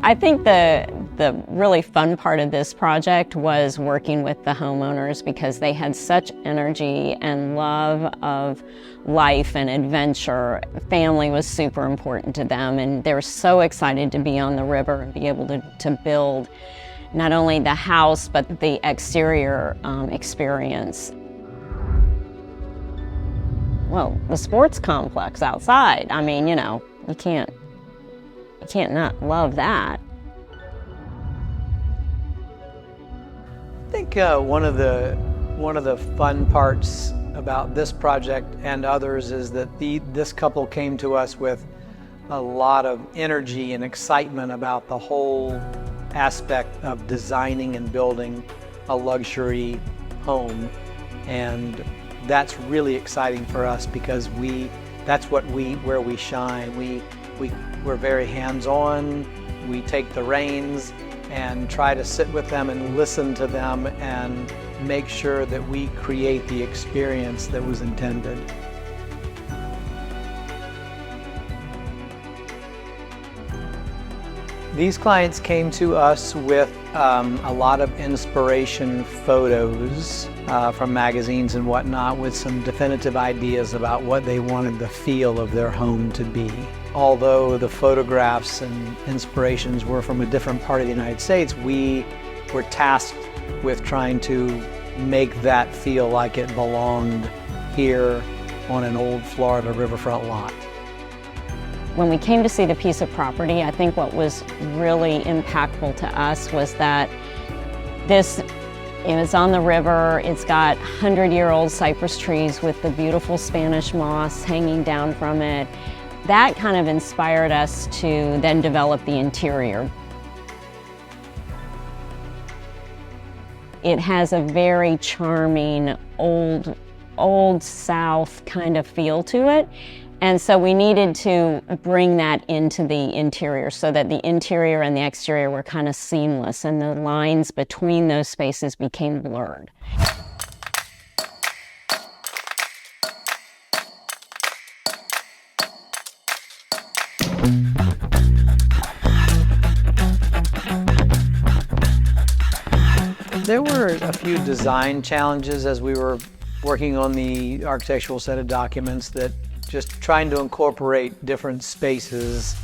I think the really fun part of this project was working with the homeowners because they had such energy and love of life and adventure. Family was super important to them, and they were so excited to be on the river and be able to build not only the house but the exterior experience. Well, the sports complex outside, I mean, you know, you can't not love that. I think one of the fun parts about this project and others is that this couple came to us with a lot of energy and excitement about the whole aspect of designing and building a luxury home, and that's really exciting for us because that's where we shine. We're very hands-on. We take the reins and try to sit with them and listen to them and make sure that we create the experience that was intended. These clients came to us with a lot of inspiration photos from magazines and whatnot, with some definitive ideas about what they wanted the feel of their home to be. Although the photographs and inspirations were from a different part of the United States, we were tasked with trying to make that feel like it belonged here on an old Florida riverfront lot. When we came to see the piece of property, I think what was really impactful to us was that it's on the river, it's got 100-year-old cypress trees with the beautiful Spanish moss hanging down from it. That kind of inspired us to then develop the interior. It has a very charming, old South kind of feel to it. And so we needed to bring that into the interior so that the interior and the exterior were kind of seamless and the lines between those spaces became blurred. There were a few design challenges as we were working on the architectural set of documents, that just trying to incorporate different spaces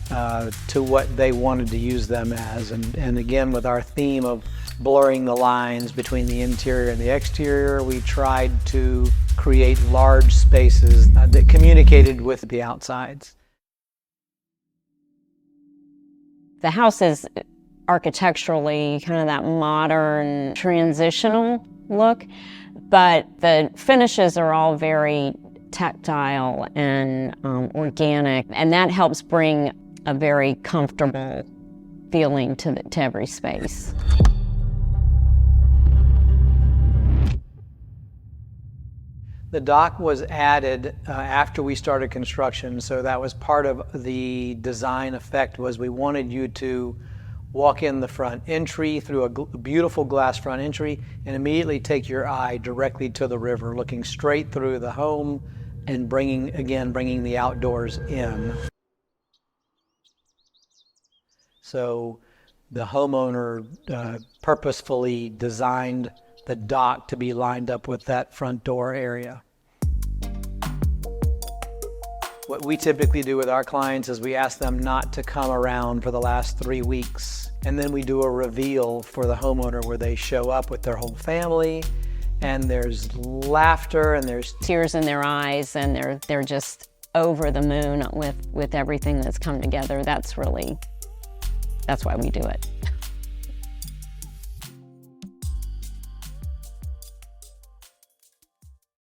to what they wanted to use them as. And again, with our theme of blurring the lines between the interior and the exterior, we tried to create large spaces that communicated with the outsides. The house is architecturally kind of that modern, transitional look, but the finishes are all very tactile and organic, and that helps bring a very comfortable feeling to every space. The dock was added after we started construction, so that was part of the design effect. Was we wanted you to walk in the front entry through a beautiful glass front entry and immediately take your eye directly to the river, looking straight through the home and bringing the outdoors in. So the homeowner purposefully designed the dock to be lined up with that front door area. What we typically do with our clients is we ask them not to come around for the last 3 weeks, and then we do a reveal for the homeowner where they show up with their whole family, and there's laughter and there's tears in their eyes, and they're just over the moon with everything that's come together. That's why we do it.